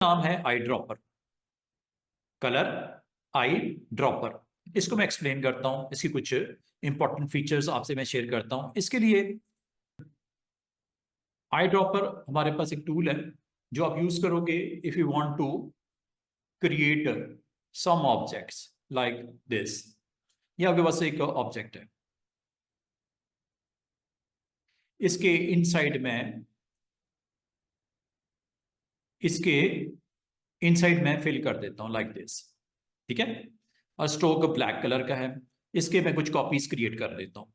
नाम है eye dropper. Colour eye dropper. इसको मैं एक्सप्लेन करता हूं, इसकी कुछ इंपॉर्टेंट फीचर्स आपसे मैं शेयर करता हूं। इसके लिए आई ड्रॉपर हमारे पास एक टूल है जो आप यूज करोगे if you want to create some objects like this. ये आपके पास एक ऑब्जेक्ट है, इसके इनसाइड में इसके इनसाइड में फिल कर देता हूं लाइक दिस। ठीक है, और स्ट्रोक ब्लैक कलर का है। इसके मैं कुछ कॉपीज क्रिएट कर देता हूं।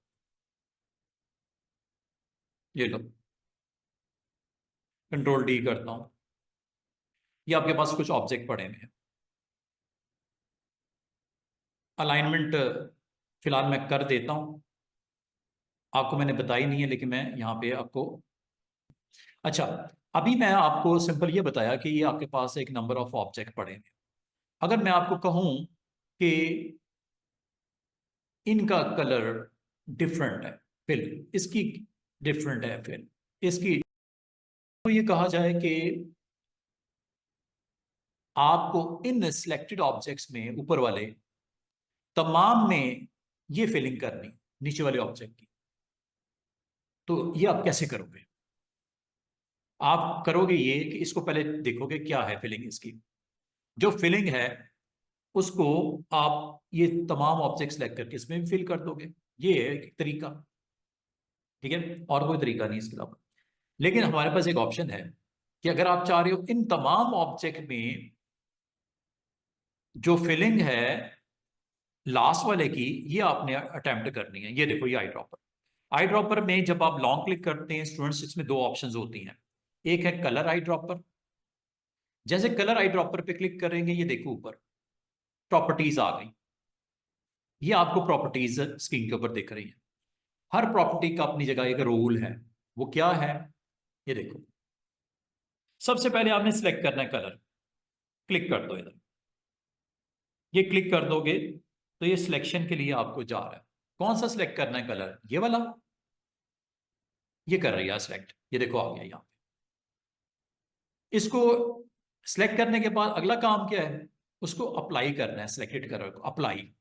ये लो, कंट्रोल डी करता हूं। ये आपके पास कुछ ऑब्जेक्ट पड़े हुए हैं। अलाइनमेंट फिलहाल मैं कर देता हूं, आपको मैंने बताई नहीं है लेकिन मैं यहां पे आपको। अच्छा, अभी मैं आपको सिंपल ये बताया कि ये आपके पास एक नंबर ऑफ ऑब्जेक्ट पड़े हैं। अगर मैं आपको कहूं कि इनका कलर डिफरेंट है, फिल इसकी डिफरेंट है, फिल इसकी, तो ये कहा जाए कि आपको इन सिलेक्टेड ऑब्जेक्ट्स में ऊपर वाले तमाम में ये फिलिंग करनी नीचे वाले ऑब्जेक्ट की। तो ये आप कैसे करोगे? आप करोगे ये कि इसको पहले देखोगे क्या है फिलिंग इसकी। जो फिलिंग है उसको आप ये तमाम ऑब्जेक्ट सेलेक्ट करके इसमें फिल कर दोगे। ये है एक तरीका। ठीक है, और कोई तरीका नहीं इसके अलावा। लेकिन हमारे पास एक ऑप्शन है कि अगर आप चाह रहे हो इन तमाम ऑब्जेक्ट में जो फिलिंग है लास्ट वाले की, ये आपने अटेम्प्ट करनी है। ये देखो, ये आई ड्रॉपर। आई ड्रॉपर में जब आप लॉन्ग क्लिक करते हैं स्टूडेंट्स, इसमें दो ऑप्शंस होती हैं। एक है कलर आई ड्रॉपर। जैसे कलर आई ड्रॉपर पे क्लिक करेंगे, ये देखो ऊपर प्रॉपर्टीज आ गई। ये आपको प्रॉपर्टीज स्क्रीन के ऊपर दिख रही है। हर प्रॉपर्टी का अपनी जगह एक रोल है। वो क्या है, ये देखो। सबसे पहले आपने सिलेक्ट करना है कलर। क्लिक कर दो इधर। ये क्लिक कर दोगे तो ये सिलेक्शन के लिए आपको जा रहा है। कौन सा सिलेक्ट करना है कलर? ये वाला। ये कर रही है सिलेक्ट, ये देखो आ गया यहां पे। इसको सिलेक्ट करने के बाद अगला काम क्या है? उसको अप्लाई करना है। सिलेक्टेड कलर को अप्लाई,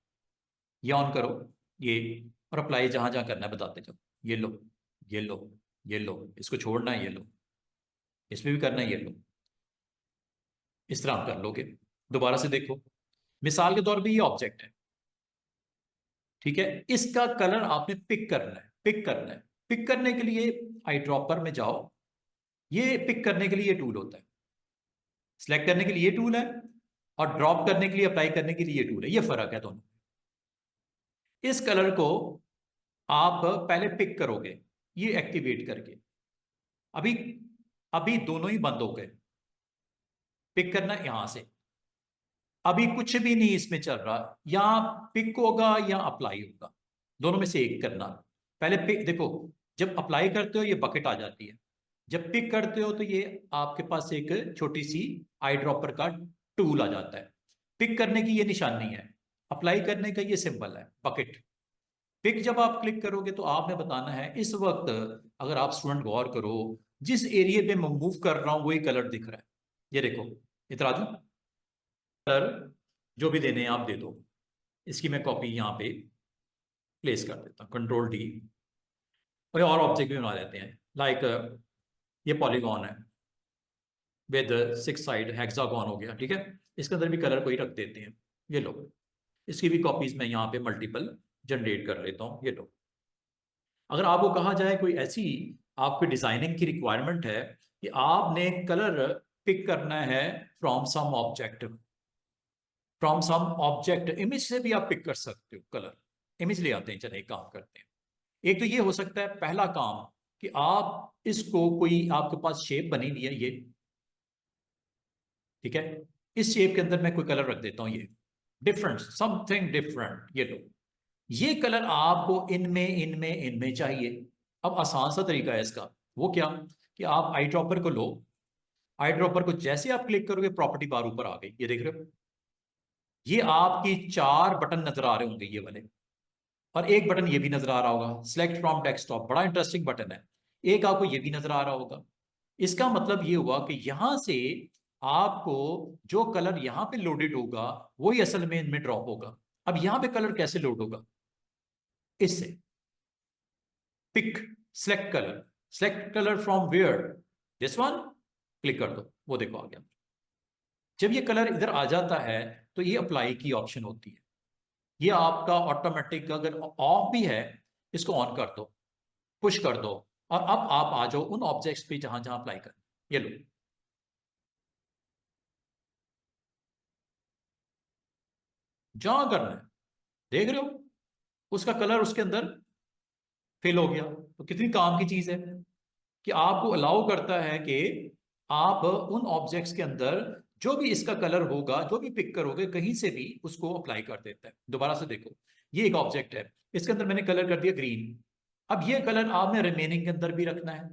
ये ऑन करो ये, और अप्लाई जहां जहां करना है बताते जाओ। ये लो, ये लो, ये लो, इसको छोड़ना है, ये लो, इसमें भी करना है, ये लो। इस तरह आप कर लोगे। दोबारा से देखो, मिसाल के तौर पे ये ऑब्जेक्ट है। ठीक है, इसका कलर आपने पिक करना है, पिक करना है। पिक करने के लिए आई ड्रॉपर में जाओ। ये पिक करने के लिए ये टूल होता है। सिलेक्ट करने के लिए ये टूल है, और ड्रॉप करने के लिए, अप्लाई करने के लिए ये टूल है। ये फर्क है दोनों। इस कलर को आप पहले पिक करोगे ये एक्टिवेट करके। अभी अभी दोनों ही बंद हो गए। पिक करना यहां से। अभी कुछ भी नहीं इसमें चल रहा, या पिक होगा या अप्लाई होगा, दोनों में से एक करना। पहले पिक देखो, जब अप्लाई करते हो ये बकेट आ जाती है। जब पिक करते हो तो ये आपके पास एक छोटी सी आई ड्रॉपर का टूल आ जाता है। पिक करने की ये निशानी है, अप्लाई करने का ये सिंबल है बकेट। पिक जब आप क्लिक करोगे तो आपने बताना है इस वक्त, अगर आप स्टूडेंट गौर करो, जिस एरिया पे मैं मूव कर रहा हूं वही कलर दिख रहा है। ये देखो, इतना कलर जो भी देने हैं आप दे दो। इसकी मैं कॉपी यहां पे प्लेस कर देता हूं, कंट्रोल डी। और ऑब्जेक्ट भी बना देते हैं लाइक ये पॉलीगॉन है विद 6 साइड, हेक्सागॉन हो गया। ठीक है, इसके अंदर भी कलर कोई रख देते हैं। ये लो, इसकी भी कॉपीज मैं यहाँ पे मल्टीपल जनरेट कर लेता हूँ। ये लो, अगर आपको कहा जाए कोई ऐसी आपकी डिजाइनिंग की रिक्वायरमेंट है कि आपने कलर पिक करना है from some object, from some object, image से भी आप पिक कर सकते हो कलर। इमेज ले आते हैं, चले एक काम करते हैं। एक तो ये हो सकता है पहला काम कि आप इसको, कोई आपके पास शेप बनी हुई है ये, ठीक है, इस शेप के अंदर मैं कोई कलर रख देता हूं, ये डिफरेंट, समथिंग डिफरेंट। ये लो, ये कलर आपको इनमें इनमें इनमें चाहिए। अब आसान सा तरीका है इसका। वो क्या कि आप आई ड्रॉपर को लो। आई ड्रॉपर को जैसे आप क्लिक करोगे प्रॉपर्टी बार ऊपर आ गई, ये देख रहे हो। ये आपकी 4 बटन नजर आ रहे होंगे ये वाले, और एक बटन ये भी नजर आ रहा होगा, सिलेक्ट फ्रॉम डेस्कटॉप, बड़ा इंटरेस्टिंग बटन है। एक आपको ये भी नजर आ रहा होगा। इसका मतलब ये हुआ कि यहां से आपको जो कलर यहां पे लोडेड होगा वही असल में इनमें ड्रॉप होगा। अब यहां पे कलर कैसे लोड होगा? इससे pick, select colour from where, this one, click कर दो, वो देखो आ गया। जब ये कलर इधर आ जाता है तो ये अप्लाई की ऑप्शन होती है। ये आपका ऑटोमेटिक अगर ऑफ भी है, इसको ऑन कर दो, पुश कर दो, और अब आप आ जाओ उन ऑब्जेक्ट्स पे जहां जहां अप्लाई कर। ये लो, जहां करना है, देख रहे हो उसका कलर उसके अंदर फिल हो गया। तो कितनी काम की चीज है कि आपको अलाउ करता है कि आप उन ऑब्जेक्ट्स के अंदर जो भी इसका कलर होगा, जो भी पिक करोगे कहीं से भी उसको अप्लाई कर देता है। दोबारा से देखो, ये एक ऑब्जेक्ट है, इसके अंदर मैंने कलर कर दिया ग्रीन। अब ये कलर आपने रिमेनिंग के अंदर भी रखना है,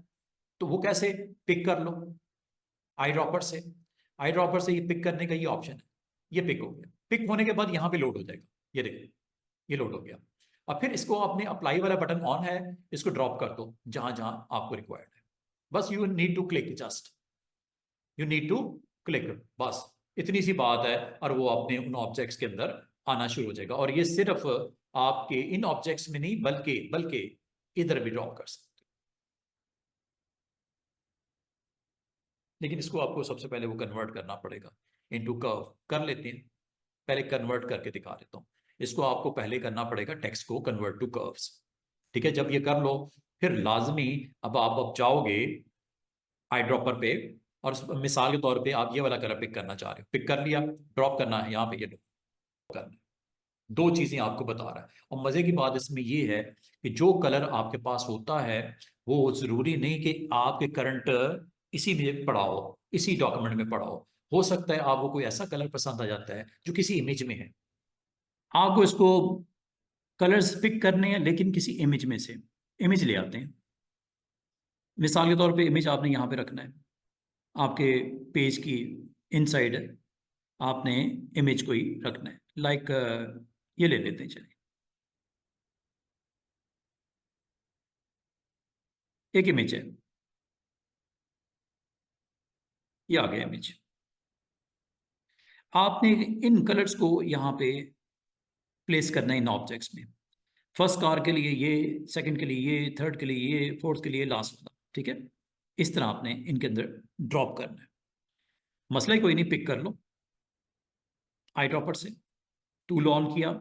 तो वो कैसे? पिक कर लो आई ड्रॉपर से। आई ड्रॉपर से ये पिक करने का ये ऑप्शन है, ये पिक हो गया। पिक होने के बाद यहाँ पे लोड हो जाएगा, ये देखो ये लोड हो गया। अब फिर इसको आपने अप्लाई वाला बटन ऑन है, इसको ड्रॉप कर दो जहां जहां आपको रिक्वायर्ड है। बस you need to click, just you need to click, बस इतनी सी बात है, और वो अपने उन ऑब्जेक्ट्स के अंदर आना शुरू हो जाएगा। और ये सिर्फ आपके इन ऑब्जेक्ट्स में नहीं, बल्कि बल्कि इधर भी ड्रॉप कर सकते हो। लेकिन इसको आपको सबसे पहले वो कन्वर्ट करना पड़ेगा इनटू कर्व। कर लेते हैं, पहले कन्वर्ट करके दिखा देता हूँ। इसको आपको पहले करना पड़ेगा टेक्स्ट को कन्वर्ट टू कर्व्स। ठीक है, जब ये कर लो फिर लाजमी अब जाओगे आई ड्रॉपर पे, और मिसाल के तौर पे आप ये वाला कलर पिक करना चाह रहे हो, पिक कर लिया, ड्रॉप करना है यहाँ पे, ये ड्रॉप करना है। दो चीजें आपको बता रहा है। और मजे की बात इसमें ये है कि जो कलर आपके पास होता है वो जरूरी नहीं कि आपके करंट इसी में पड़ा हो, इसी डॉक्यूमेंट में पड़ा हो सकता है आपको कोई ऐसा कलर पसंद आ जाता है जो किसी इमेज में है। आपको इसको कलर्स पिक करने हैं लेकिन किसी इमेज में से, इमेज ले आते हैं। मिसाल के तौर पे इमेज आपने यहाँ पे रखना है, आपके पेज की इनसाइड आपने इमेज को ही रखना है। लाइक ये ले लेते हैं, चलिए एक इमेज है, ये आ गया इमेज। आपने इन कलर्स को यहाँ पे प्लेस करना है इन ऑब्जेक्ट्स में। फर्स्ट कार के लिए ये, सेकंड के लिए ये, थर्ड के लिए ये, फोर्थ के लिए लास्ट वाला। ठीक है, इस तरह आपने इनके अंदर ड्रॉप करना है। मसला ही कोई नहीं, पिक कर लो आई ड्रॉपर से, टूल ऑन किया,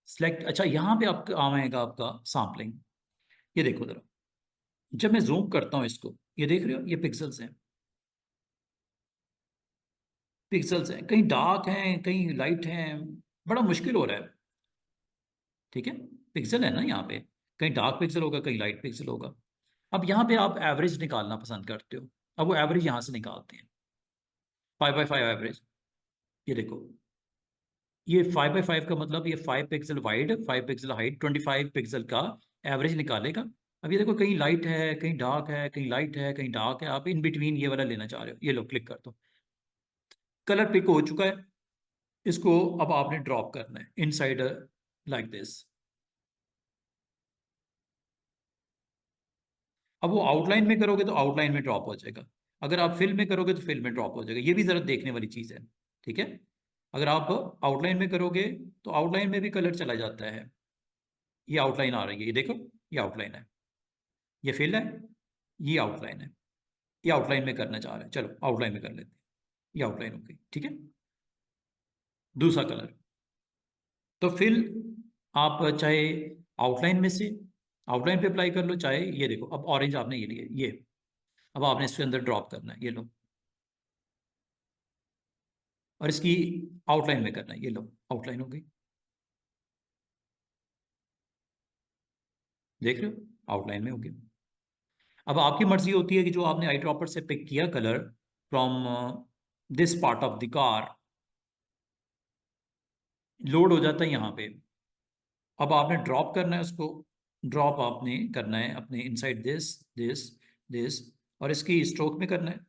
सिलेक्ट। अच्छा, यहाँ पे आपका आएगा आपका सैम्पलिंग। ये देखो जरा, जब मैं जूम करता हूँ इसको, ये देख रहे हो ये पिक्सल्स हैं, पिक्सल्स हैं, कहीं डार्क हैं कहीं लाइट हैं, बड़ा मुश्किल हो रहा है। ठीक है, पिक्सल है ना यहाँ पे, कहीं डार्क पिक्सल होगा कहीं लाइट पिक्सल होगा। अब यहाँ पे आप एवरेज निकालना पसंद करते हो, अब वो एवरेज यहाँ से निकालते हैं, 5x5 एवरेज। ये देखो, ये 5x5 का मतलब ये 5 pixel wide, 5 pixel height, 25 pixel का एवरेज निकालेगा। अब ये देखो, कहीं लाइट है कहीं डार्क है, कहीं लाइट है कहीं डार्क है, आप इन बिटवीन ये वाला लेना चाह रहे हो, ये लो क्लिक कर दो। कलर पिक हो चुका है, इसको अब आपने ड्रॉप करना है इनसाइड लाइक दिस। अब वो आउटलाइन में करोगे तो आउटलाइन में ड्रॉप हो जाएगा, अगर आप फिल में करोगे तो फिल में ड्रॉप हो जाएगा। ये भी जरा देखने वाली चीज़ है। ठीक है, अगर आप आउटलाइन में करोगे तो आउटलाइन में भी कलर चला जाता है। ये आउटलाइन आ रही है, ये देखो, ये आउटलाइन है, ये फिल है, ये आउटलाइन है। ये आउटलाइन में करना चाह रहे हैं, चलो आउटलाइन में कर लेते हैं। ये आउटलाइन हो गई। ठीक है, दूसरा कलर, तो फिल आप चाहे आउटलाइन में से आउटलाइन पे अप्लाई कर लो, चाहे ये देखो अब ऑरेंज आपने ये लिए, ये अब आपने इसके अंदर ड्रॉप करना है, ये लो, और इसकी आउटलाइन में करना है, ये लो आउटलाइन हो गई। देख रहे हो आउटलाइन में हो गया। अब आपकी मर्जी होती है कि जो आपने आई ड्रॉपर से पिक किया colour from this part of the car, load हो जाता है यहाँ पे। अब आपने ड्रॉप करना है उसको, ड्रॉप आपने करना है अपने इनसाइड दिस, दिस, दिस, और इसकी स्ट्रोक में करना है,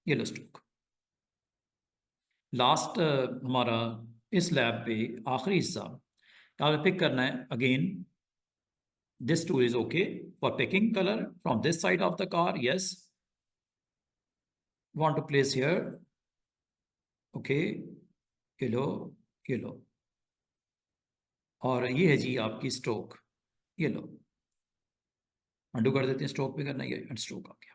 ये लो स्ट्रोक। लास्ट हमारा इस लैब पे आखिरी हिस्सा, यहाँ पिक करना है again. This tool is okay for picking colour from this side of the car, yes, want to place here, okay, ये लो, ये लो, और ये है जी आपकी स्ट्रोक, ये लो, अंडू कर देते हैं, स्ट्रोक पे करना, ये स्ट्रोक आ गया।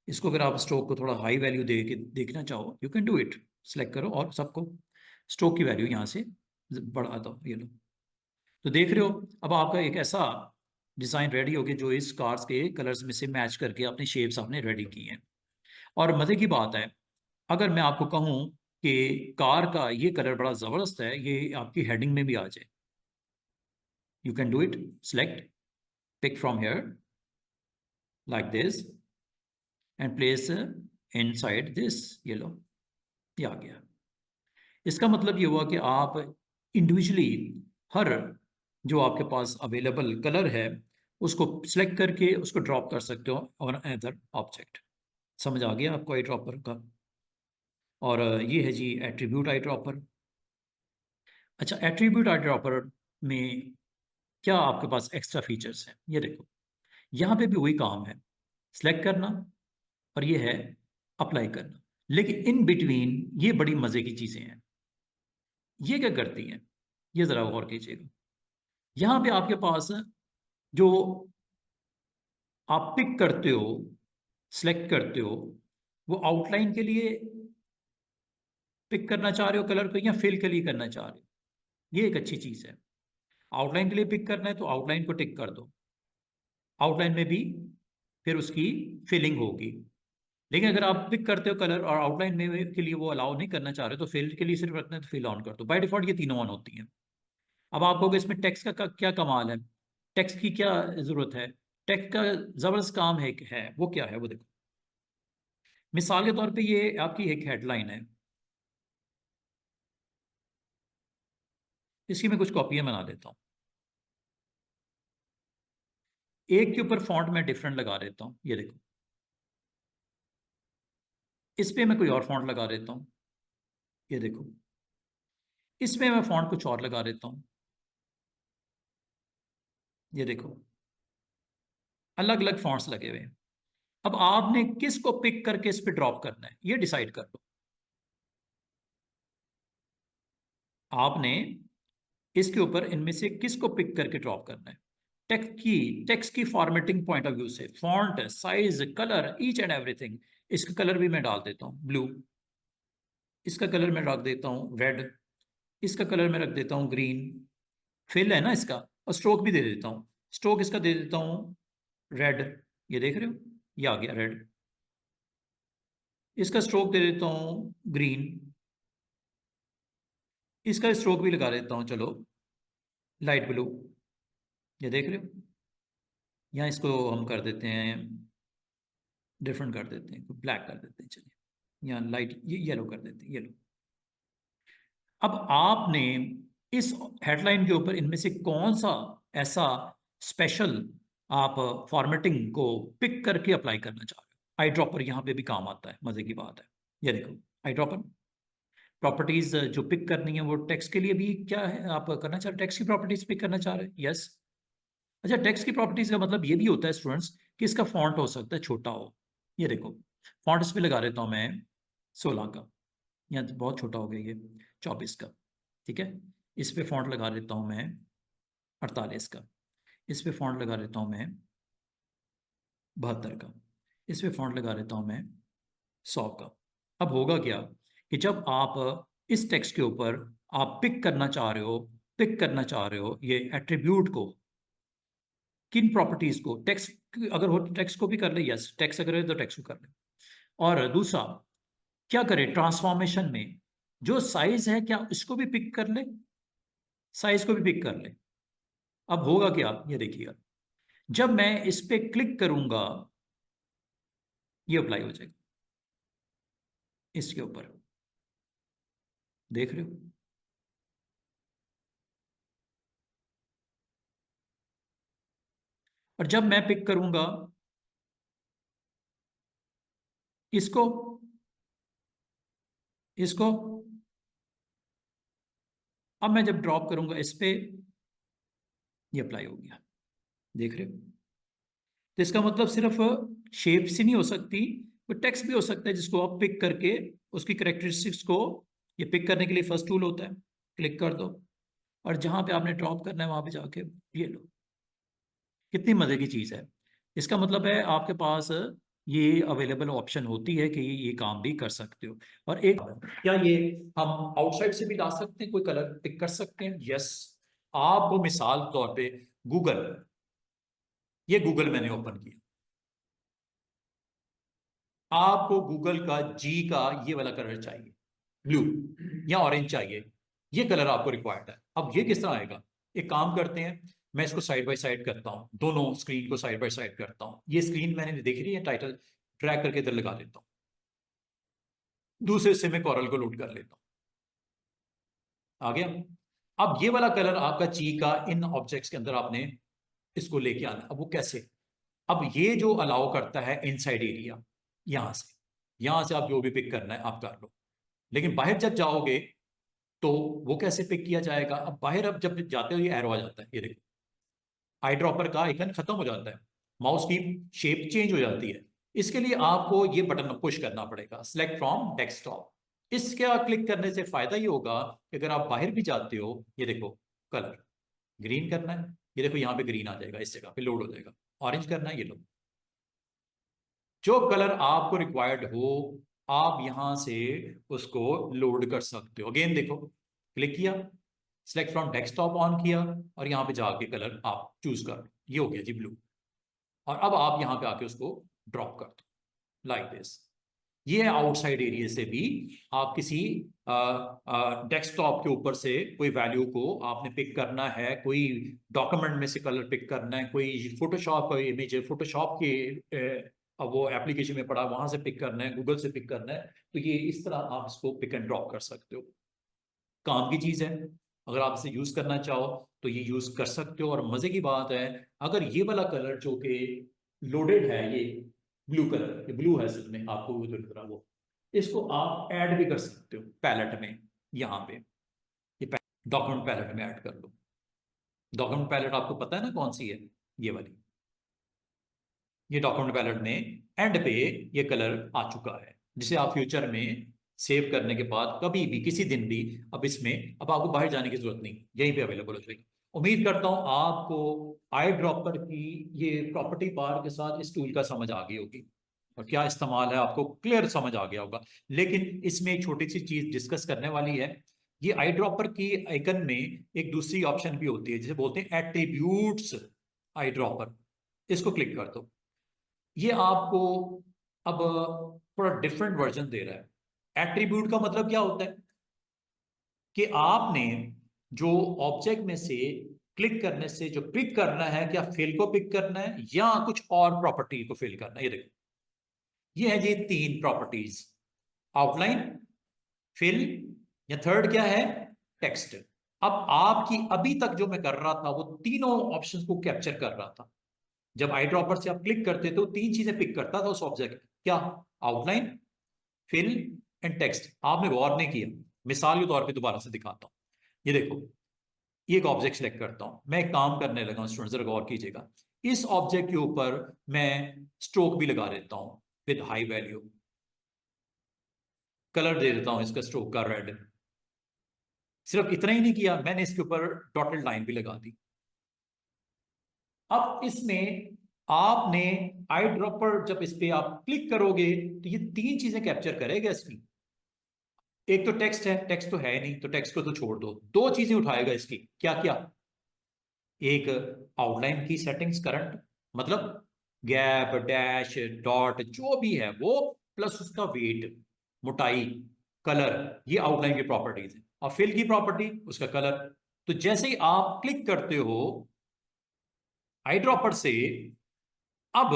इसको अगर आप स्ट्रोक को थोड़ा हाई वैल्यू दे के देखना चाहो, you can do it, select करो और सबको स्ट्रोक की वैल्यू यहाँ से बढ़ा दो, ये लो। तो देख रहे हो, अब आपका एक ऐसा डिज़ाइन रेडी हो गया जो इस कार्स के कलर्स में से मैच करके अपनी शेप्स आपने रेडी की हैं। और मज़े की बात है, अगर मैं आपको कहूँ कि कार का ये कलर बड़ा ज़बरदस्त है, ये आपकी हेडिंग में भी आ जाए, you can do it, select, pick from here like this and place inside this, ये लो, ये आ गया। इसका मतलब ये हुआ कि आप इंडिविजुअली हर जो आपके पास अवेलेबल कलर है उसको सिलेक्ट करके उसको ड्रॉप कर सकते हो ऑन अदर ऑब्जेक्ट। समझ आ गया आपको आई ड्रॉपर का? और ये है जी एट्रीब्यूट आई ड्रॉपर। अच्छा, एट्रीब्यूट आई ड्रॉपर में क्या आपके पास एक्स्ट्रा फीचर्स हैं, ये देखो, यहाँ पे भी वही काम है, सिलेक्ट करना और ये है अप्लाई करना, लेकिन इन बिटवीन ये बड़ी मज़े की चीज़ें हैं। ये क्या करती हैं, ये ज़रा गौर कीजिएगा। यहाँ पे आपके पास जो आप पिक करते हो, सिलेक्ट करते हो, वो आउटलाइन के लिए पिक करना चाह रहे हो कलर को या फिल के लिए करना चाह रहे हो, ये एक अच्छी चीज़ है। आउटलाइन के लिए पिक करना है तो आउटलाइन को टिक कर दो, आउटलाइन में भी फिर उसकी फिलिंग होगी। लेकिन अगर आप पिक करते हो कलर और आउटलाइन में के लिए वो अलाउ नहीं करना चाह रहे तो फिल के लिए सिर्फ रखना है तो फिल ऑन कर दो, बाय डिफॉल्ट ये तीनों ऑन होती हैं। अब आप कहोगे इसमें टेक्स्ट का क्या कमाल है, टेक्स्ट की क्या जरूरत है? टेक्स्ट का जबरदस्त काम है वो क्या है वो देखो। मिसाल के तौर पे ये आपकी एक हेडलाइन है, इसकी मैं कुछ कॉपियां बना देता हूँ, एक के ऊपर फॉन्ट में डिफरेंट लगा देता हूँ, ये देखो, इस पे मैं कोई और फॉन्ट लगा देता हूँ, ये देखो, इसमें मैं फॉन्ट कुछ और लगा देता हूँ, ये देखो, अलग अलग फॉन्ट्स लगे हुए हैं। अब आपने किस को पिक करके इस पे ड्रॉप करना है ये डिसाइड कर लो। आपने इसके ऊपर इनमें से किस को पिक करके ड्रॉप करना है। टेक्स्ट की फॉर्मेटिंग पॉइंट ऑफ व्यू से font, size, colour, each and everything. इसका कलर भी मैं डाल देता हूँ ब्लू, इसका कलर मैं रख देता हूँ रेड, इसका कलर मैं रख देता हूँ ग्रीन, फिल है ना इसका, और स्ट्रोक भी दे देता हूँ, स्ट्रोक इसका दे देता हूँ रेड, ये देख रहे हो, ये आ गया रेड। इसका स्ट्रोक दे देता हूँ ग्रीन, इसका स्ट्रोक भी लगा देता हूँ चलो लाइट ब्लू, ये देख रहे हो। यहाँ इसको हम कर देते हैं, डिफरेंट कर देते हैं, ब्लैक कर देते हैं, चलिए यहाँ लाइट ये येलो कर देते हैं, येलो। अब आपने इस हेडलाइन के ऊपर इनमें से कौन सा ऐसा स्पेशल आप फॉर्मेटिंग को पिक करके अप्लाई करना चाह रहे हो। आई ड्रॉपर यहाँ पे भी काम आता है, मजे की बात है। ये देखो आई ड्रॉपर प्रॉपर्टीज जो पिक करनी है वो टेक्स्ट के लिए भी क्या है आप करना चाह रहे हो, टेक्स्ट की प्रॉपर्टीज पिक करना चाह रहे हैं, यस। अच्छा, टेक्स्ट की प्रॉपर्टीज का मतलब ये भी होता है स्टूडेंट्स कि इसका फॉन्ट हो सकता है छोटा हो, ये देखो, फॉन्ट इस पे लगा देता हूँ मैं 16 का, यहाँ तो बहुत छोटा हो गया ये 24 का, ठीक है। इस पे फॉन्ट लगा देता हूँ मैं 48 का, इस पे फॉन्ट लगा देता हूँ मैं 72 का, इस पे फॉन्ट लगा देता हूँ मैं 100 का। अब होगा क्या कि जब आप इस टेक्स्ट के ऊपर आप पिक करना चाह रहे हो ये एट्रीब्यूट को, किन प्रॉपर्टीज को, टेक्स्ट अगर हो तो टेक्स्ट को भी कर ले, यस, टेक्स्ट अगर है तो टेक्स्ट को कर ले। और दूसरा क्या करे, ट्रांसफॉर्मेशन में जो साइज है क्या इसको भी पिक कर ले, साइज को भी पिक कर ले। अब होगा क्या ये देखिएगा, जब मैं इस पे क्लिक करूंगा ये अप्लाई हो जाएगा इसके ऊपर, देख रहे हो। और जब मैं पिक करूंगा इसको, इसको, अब मैं जब ड्रॉप करूंगा इस पे ये अप्लाई हो गया, देख रहे हो। तो इसका मतलब सिर्फ शेप से नहीं हो सकती, कोई टेक्स्ट भी हो सकता है जिसको आप पिक करके उसकी करेक्टरिस्टिक्स को, ये पिक करने के लिए फर्स्ट टूल होता है, क्लिक कर दो और जहां पे आपने ड्रॉप करना है वहां पे जाके ये लो। कितनी मजे की चीज है। इसका मतलब है आपके पास ये अवेलेबल ऑप्शन होती है कि ये काम भी कर सकते हो। और एक, क्या ये हम आउटसाइड से भी ला सकते हैं, कोई कलर पिक कर सकते हैं? यस। आपको मिसाल के तौर पे गूगल, ये गूगल मैंने ओपन किया, आपको गूगल का जी का ये वाला कलर चाहिए, ब्लू या ऑरेंज चाहिए, ये कलर आपको रिक्वायर्ड है। अब ये किस तरह आएगा? एक काम करते हैं, मैं इसको साइड बाय साइड करता हूं, दोनों स्क्रीन को साइड बाय साइड करता हूं। ये स्क्रीन मैंने देख रही है, टाइटल ड्रैग करके इधर लगा देता हूं, दूसरे से मैं कॉरल को लोड कर लेता हूं। आ गया। अब ये वाला कलर आपका ची का इन ऑब्जेक्ट्स के अंदर आपने इसको लेके आना। अब वो कैसे? अब ये जो अलाउ करता है इनसाइड एरिया, यहां से आप जो भी पिक करना है आप कर लो। लेकिन बाहर जब जाओगे तो वो कैसे पिक किया जाएगा? अब बाहर अब जब जाते हो ये एरो आ जाता है, ये देखो आई ड्रॉपर का आइकन खत्म हो जाता है, माउस की शेप चेंज हो जाती है। इसके लिए आपको ये बटन पुश करना पड़ेगा, सिलेक्ट फ्रॉम डेस्कटॉप। इसका क्लिक करने से फायदा ये होगा कि अगर आप बाहर भी जाते हो, ये देखो कलर ग्रीन करना है, ये देखो यहाँ पे ग्रीन आ जाएगा, इस जगह पे लोड हो जाएगा। ऑरेंज करना है, ये लो, जो कलर आपको रिक्वायर्ड हो आप यहां से उसको लोड कर सकते हो। अगेन देखो, क्लिक किया, सिलेक्ट फ्रॉम डेस्कटॉप ऑन किया और यहां पे जाके कलर आप चूज कर लो, ये हो गया जी ब्लू। और अब आप यहां पे आके उसको ड्रॉप कर दो लाइक दिस। ये आउटसाइड एरिया से भी आप किसी डेस्कटॉप के ऊपर से कोई वैल्यू को आपने पिक करना है, कोई डॉक्यूमेंट में से कलर पिक करना है, कोई फोटोशॉप का इमेज है, फोटोशॉप के अब वो एप्लीकेशन में पड़ा वहां से पिक करना है, गूगल से पिक करना है, तो ये इस तरह आप इसको पिक एंड ड्रॉप कर सकते हो। काम की चीज है, अगर आप इसे यूज करना चाहो तो ये यूज कर सकते हो। और मजे की बात है, अगर ये वाला कलर जो कि लोडेड है, ये ब्लू कलर, ये ब्लू है सच में, आपको वो जो लग रहा है वो, इसको आप ऐड भी कर सकते हो पैलेट में। यहाँ पे ये डॉक्यूमेंट पैलेट में ऐड कर लो। डॉक्यूमेंट पैलेट आपको पता है ना कौन सी है? ये वाली। ये डॉक्यूमेंट पैलेट में एंड पे ये कलर आ चुका है, जिसे आप फ्यूचर में सेव करने के बाद कभी भी किसी दिन भी, अब इसमें अब आपको बाहर जाने की जरूरत नहीं, यहीं पे अवेलेबल हो जाएगी। उम्मीद करता हूं आपको आई ड्रॉपर की ये प्रॉपर्टी बार के साथ इस टूल का समझ आ गई होगी और क्या इस्तेमाल है आपको क्लियर समझ आ गया होगा। लेकिन इसमें एक छोटी सी चीज डिस्कस करने वाली है। ये आई ड्रॉपर की आइकन में एक दूसरी ऑप्शन भी होती है जिसे बोलते हैं एट्रीब्यूट्स आई ड्रॉपर। इसको क्लिक कर दो। ये आपको अब थोड़ा डिफरेंट वर्जन दे रहा है। एट्रीब्यूट का मतलब क्या होता है कि आपने जो ऑब्जेक्ट में से क्लिक करने से जो पिक करना है, क्या फिल को पिक करना है या कुछ और प्रॉपर्टी को फिल करना है। ये देखो, ये है जी तीन प्रॉपर्टीज, आउटलाइन, फिल, या थर्ड क्या है, टेक्स्ट। अब आपकी अभी तक जो मैं कर रहा था वो तीनों ऑप्शंस को कैप्चर कर रहा था। जब आई ड्रॉपर से आप क्लिक करते तो तीन चीजें पिक करता था उस ऑब्जेक्ट, क्या, आउटलाइन, फिल एंड टेक्स्ट। आपने गौर नहीं किया, मिसाल के तौर पे दोबारा से दिखाता हूं। ये देखो, ये एक ऑब्जेक्ट सेलेक्ट करता हूं, मैं एक काम करने लगा हूं स्टूडेंट, जरा गौर कीजिएगा। इस ऑब्जेक्ट के ऊपर मैं स्ट्रोक भी लगा देता हूं विद हाई वैल्यू, कलर दे देता हूं इसका स्ट्रोक का रेड। सिर्फ इतना ही नहीं किया, मैंने इसके ऊपर डॉटेड लाइन भी लगा दी। अब इसमें आपने आई ड्रॉपर जब इस पे आप क्लिक करोगे तो ये तीन चीजें कैप्चर करेगा इसकी। एक तो टेक्स्ट है, टेक्स्ट तो है नहीं तो टेक्स्ट को तो छोड़ दो, दो चीजें उठाएगा इसकी, क्या क्या, एक आउटलाइन की सेटिंग्स करंट, मतलब गैप डैश डॉट जो भी है वो, प्लस उसका वेट, मोटाई, कलर, ये आउटलाइन की प्रॉपर्टीज है। और फिल की प्रॉपर्टी उसका कलर। तो जैसे ही आप क्लिक करते हो आई ड्रॉपर से, अब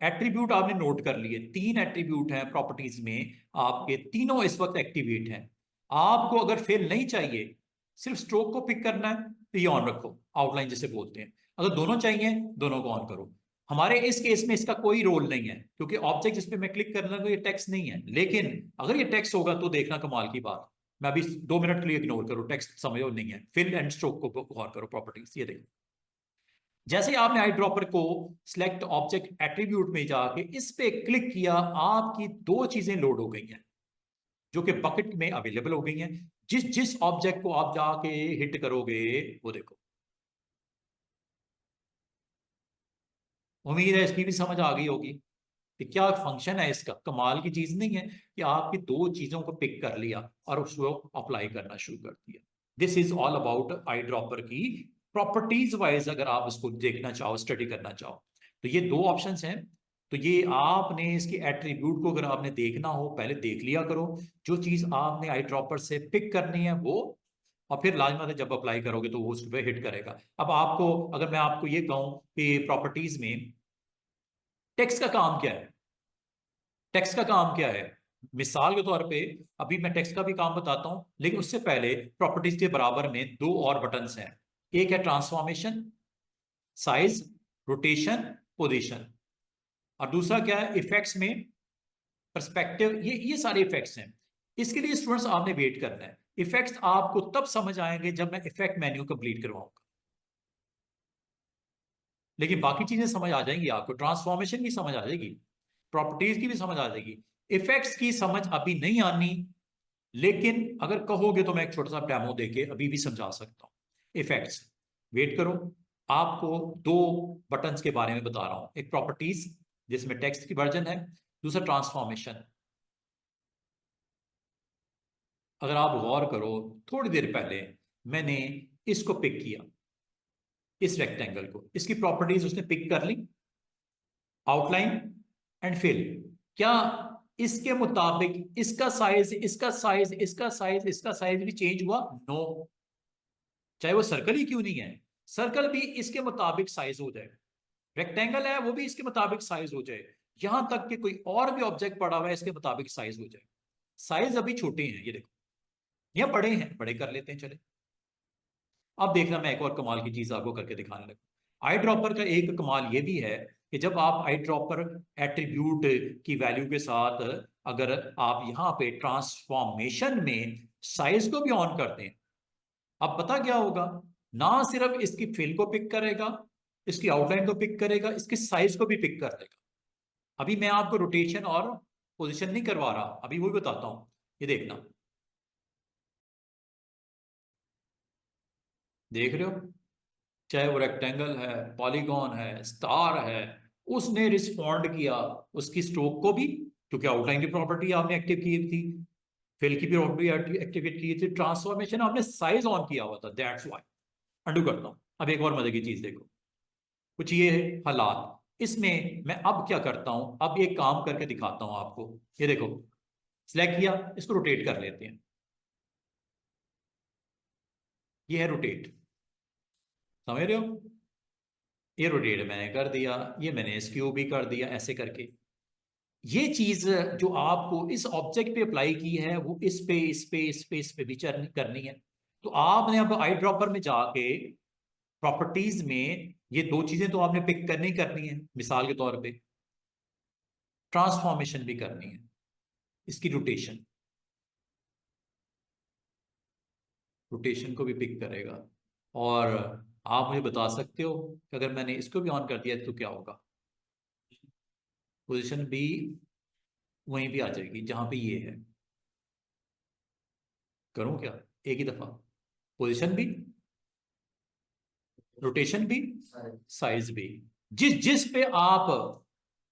एट्रीब्यूट आपने नोट कर लिए, तीन एट्रीब्यूट हैं प्रॉपर्टीज में आपके, तीनों इस वक्त एक्टिवेट हैं। आपको अगर फेल नहीं चाहिए, सिर्फ स्ट्रोक को पिक करना है तो ये ऑन रखो, आउटलाइन जिसे बोलते हैं। अगर दोनों चाहिए, दोनों को ऑन करो। हमारे इस केस में इसका कोई रोल नहीं है क्योंकि ऑब्जेक्ट जिस पे मैं क्लिक करना है ये टेक्स्ट नहीं है। लेकिन अगर ये टेक्स्ट होगा तो देखना कमाल की बात, मैं अभी 2 मिनट के लिए इग्नोर करूं, टेक्स्ट समझो नहीं है, फिल एंड स्ट्रोक को गौर करो प्रॉपर्टीज। ये देखो, जैसे ही आपने आई ड्रॉपर को सिलेक्ट ऑब्जेक्ट एट्रीब्यूट में जाके इस पे क्लिक किया, आपकी दो चीजें लोड हो गई हैं जो कि बकेट में अवेलेबल हो गई हैं। जिस जिस ऑब्जेक्ट को आप जाके हिट करोगे वो देखो। उम्मीद है इसकी भी समझ आ गई होगी कि क्या फंक्शन है इसका। कमाल की चीज नहीं है कि आपकी दो चीजों को पिक कर लिया और उसको अप्लाई करना शुरू कर दिया। This is all about eye dropper की प्रॉपर्टीज वाइज। अगर आप इसको देखना चाहो, स्टडी करना चाहो, तो ये दो ऑप्शंस हैं। तो ये आपने इसकी एट्रीब्यूट को अगर आपने देखना हो पहले देख लिया करो, जो चीज आपने आई ड्रॉपर से पिक करनी है वो, और फिर लाजमत है जब अप्लाई करोगे तो वो उस पर हिट करेगा। अब आपको, अगर मैं आपको ये कहूं कि प्रॉपर्टीज में टेक्स्ट का काम क्या है, टेक्स्ट का काम क्या है, मिसाल के तौर पे अभी मैं टेक्स्ट का भी काम बताता हूं, लेकिन उससे पहले प्रॉपर्टीज के बराबर में दो और बटन्स हैं। एक है ट्रांसफॉर्मेशन, साइज, रोटेशन, पोजीशन, और दूसरा क्या है इफेक्ट्स में पर्सपेक्टिव। ये सारे इफेक्ट्स हैं। इसके लिए स्टूडेंट्स आपने वेट करना है। इफेक्ट्स आपको तब समझ आएंगे जब मैं इफेक्ट मेन्यू कंप्लीट करवाऊंगा, लेकिन बाकी चीजें समझ आ जाएंगी आपको। ट्रांसफॉर्मेशन की समझ आ जाएगी, प्रॉपर्टीज की भी समझ आ जाएगी, इफेक्ट्स की समझ अभी नहीं आनी, लेकिन अगर कहोगे तो मैं एक छोटा सा डेमो देके अभी भी समझा सकता हूं। इफेक्ट्स, वेट करो, आपको दो बटन्स के बारे में बता रहा हूं। एक प्रॉपर्टीज जिसमें टेक्स्ट की वर्जन है, दूसरा ट्रांसफॉर्मेशन। अगर आप गौर करो, थोड़ी देर पहले मैंने इसको पिक किया, इस रेक्टेंगल को, इसकी प्रॉपर्टीज उसने पिक कर ली, आउटलाइन एंड फिल। क्या इसके मुताबिक इसका साइज, इसका साइज, इसका साइज, इसका साइज भी चेंज हुआ? नो। चाहे वो सर्कल ही क्यों नहीं है, सर्कल भी इसके मुताबिक साइज हो जाए, रेक्टेंगल है वो भी इसके मुताबिक साइज हो जाए, यहां तक कि कोई और भी ऑब्जेक्ट पड़ा हुआ है इसके मुताबिक साइज हो जाए। साइज अभी छोटे हैं ये देखो, या बड़े हैं, बड़े कर लेते हैं चले। अब देखना, मैं एक और कमाल की चीज आपको करके दिखाने लगा। आई ड्रॉपर का एक कमाल ये भी है कि जब आप आई ड्रॉपर एट्रीब्यूट की वैल्यू के साथ अगर आप यहां पे ट्रांसफॉर्मेशन में साइज को भी ऑन करते हैं, अब पता क्या होगा, ना सिर्फ इसकी फिल को पिक करेगा, इसकी आउटलाइन को पिक करेगा, इसकी साइज को भी पिक कर लेगा। अभी मैं आपको रोटेशन और पोजीशन नहीं करवा रहा, अभी वो भी बताता हूं। ये देखना, देख रहे हो, चाहे वो रेक्टेंगल है, पॉलीगॉन है, स्टार है, उसने रिस्पॉन्ड किया उसकी स्ट्रोक को भी, क्योंकि आउटलाइन की प्रॉपर्टी आपने एक्टिव की थी, फिल की भी प्रॉपर्टी एक्टिवेट की थी, ट्रांसफॉर्मेशन आपने साइज ऑन किया हुआ था, दैट्स व्हाई। अंडू करता हूं। अब एक और मजे की चीज देखो, कुछ ये हालात, इसमें मैं अब क्या करता हूं, अब ये काम करके दिखाता हूं आपको। ये देखो, सिलेक्ट किया, इसको रोटेट कर लेते हैं। ये है रोटेट, समझ रहे हो, ये रोटेट मैंने कर दिया, ये मैंने स्क्यू भी कर दिया, ऐसे करके। ये चीज जो आपको इस ऑब्जेक्ट पे अप्लाई की है वो इस पे, इस पे, इस पे, इस पे भी करनी है। तो आपने अब आई ड्रॉपर में जाके प्रॉपर्टीज में ये दो चीजें तो आपने पिक करनी है। मिसाल के तौर पे ट्रांसफॉर्मेशन भी करनी है, इसकी रोटेशन, रोटेशन को भी पिक करेगा। और आप मुझे बता सकते हो कि अगर मैंने इसको भी ऑन कर दिया तो क्या होगा? पोजीशन भी वहीं भी आ जाएगी जहां पे ये है। करूं क्या, एक ही दफा, पोजीशन भी, रोटेशन भी, साइज भी, जिस जिस पे आप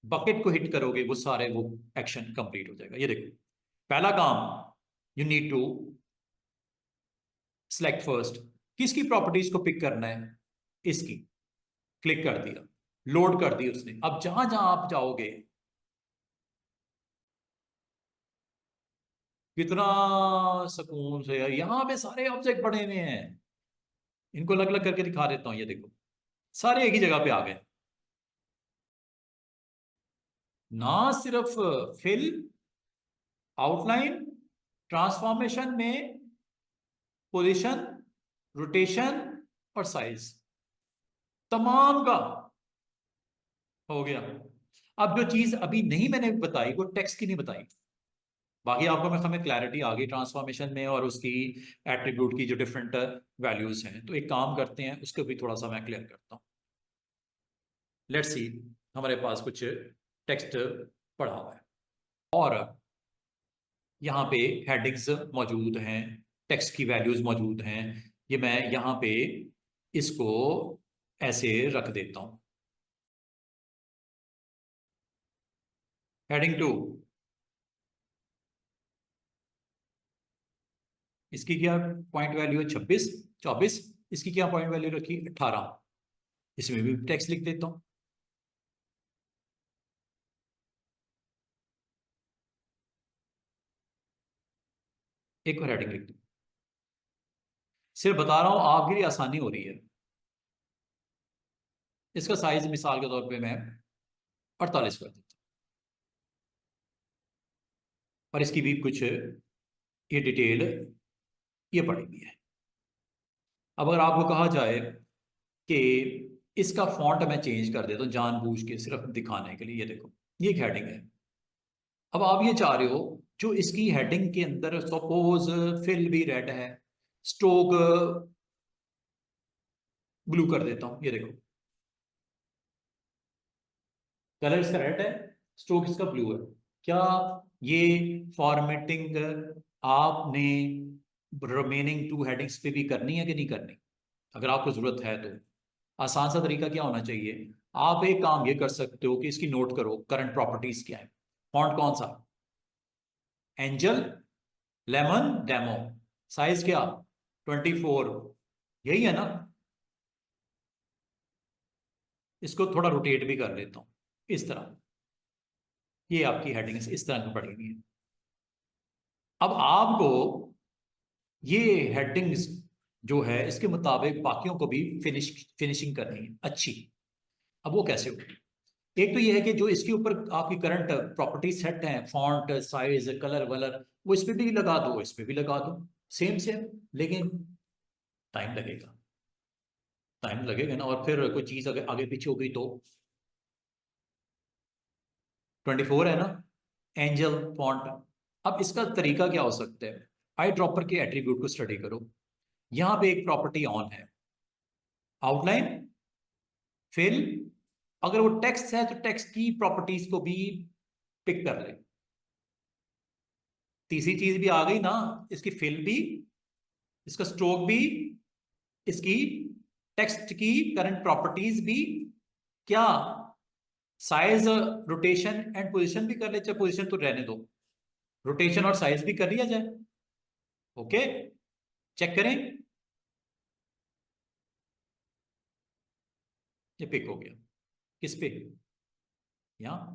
बकेट को हिट करोगे वो सारे वो एक्शन कंप्लीट हो जाएगा। ये देखो, पहला काम, you need to select first, किसकी प्रॉपर्टीज को पिक करना है, इसकी, क्लिक कर दिया, लोड कर दी उसने। अब जहां जहां आप जाओगे, कितना सुकून से, यहां पे सारे ऑब्जेक्ट पड़े हुए हैं, इनको अलग अलग करके दिखा देता हूं। ये देखो, सारे एक ही जगह पे आ गए, ना सिर्फ फिल, आउटलाइन, ट्रांसफॉर्मेशन में पोजीशन, रोटेशन और साइज, तमाम का हो गया। अब जो चीज अभी नहीं मैंने बताई वो टेक्स्ट की नहीं बताई, बाकी आपको मैं हमें क्लैरिटी आ गई ट्रांसफॉर्मेशन में और उसकी एट्रीब्यूट की जो डिफरेंट वैल्यूज हैं। तो एक काम करते हैं, उसको भी थोड़ा सा मैं क्लियर करता हूँ। लेट्स सी, हमारे पास कुछ टेक्स्ट पड़ा हुआ है और यहाँ पे हेडिंग्स मौजूद हैं, टेक्स्ट की वैल्यूज मौजूद हैं। ये मैं यहाँ पे इसको ऐसे रख देता हूं। हेडिंग 2, इसकी क्या पॉइंट वैल्यू है? 26, 24। इसकी क्या पॉइंट वैल्यू रखी? 18। इसमें भी टेक्स्ट लिख देता हूं। एक और हेडिंग लिख दो। सिर्फ बता रहा हूं, आपके लिए आसानी हो रही है। इसका साइज मिसाल के तौर पे मैं 48 कर देता हूं और इसकी भी कुछ ये डिटेल ये पड़ी हुई है। अब अगर आपको कहा जाए कि इसका फॉन्ट मैं चेंज कर देता हूं जानबूझ के, सिर्फ दिखाने के लिए, ये देखो, ये एक हेडिंग है। अब आप ये चाह रहे हो जो इसकी हेडिंग के अंदर सपोज फिल भी रेड है, स्ट्रोक ब्लू कर देता हूं, ये देखो, कलर इसका रेड है, स्ट्रोक इसका ब्लू है। क्या ये फॉर्मेटिंग आपने रिमेनिंग टू हेडिंग्स पे भी करनी है कि नहीं करनी? अगर आपको जरूरत है तो आसान सा तरीका क्या होना चाहिए, आप एक काम ये कर सकते हो कि इसकी नोट करो करंट प्रॉपर्टीज क्या है। फॉन्ट कौन सा? Angel, lemon, demo. साइज क्या? 24। यही है ना? इसको थोड़ा रोटेट भी कर लेता हूं इस तरह। ये आपकी हेडिंग्स इस तरह की पड़ेगी। अब आपको ये हेडिंग्स जो है इसके मुताबिक बाकियों को भी फिनिशिंग करनी है अच्छी। अब वो कैसे हो? एक तो ये है कि जो इसके ऊपर आपकी करंट प्रॉपर्टी सेट है, फॉन्ट साइज कलर वलर, वो इस पे भी लगा दो, इस पे भी लगा दो, सेम सेम। लेकिन टाइम लगेगा, टाइम लगेगा ना। और फिर कोई चीज अगर आगे पीछे हो गई तो 24 है ना एंजल फॉन्ट। अब इसका तरीका क्या हो सकता है? आई ड्रॉपर के एट्रीब्यूट को स्टडी करो। यहां पे एक प्रॉपर्टी ऑन है, आउटलाइन, फिल। अगर वो टेक्स्ट है तो टेक्स्ट की प्रॉपर्टीज को भी पिक कर ले। तीसरी चीज भी आ गई ना, इसकी फिल भी, इसका स्ट्रोक भी, इसकी टेक्स्ट की करंट प्रॉपर्टीज भी, क्या साइज, रोटेशन एंड पोजीशन भी कर ले। चाहे पोजीशन तो रहने दो, रोटेशन और साइज भी कर लिया जाए। ओके, चेक करें। ये पिक हो गया। किस पे? यहां,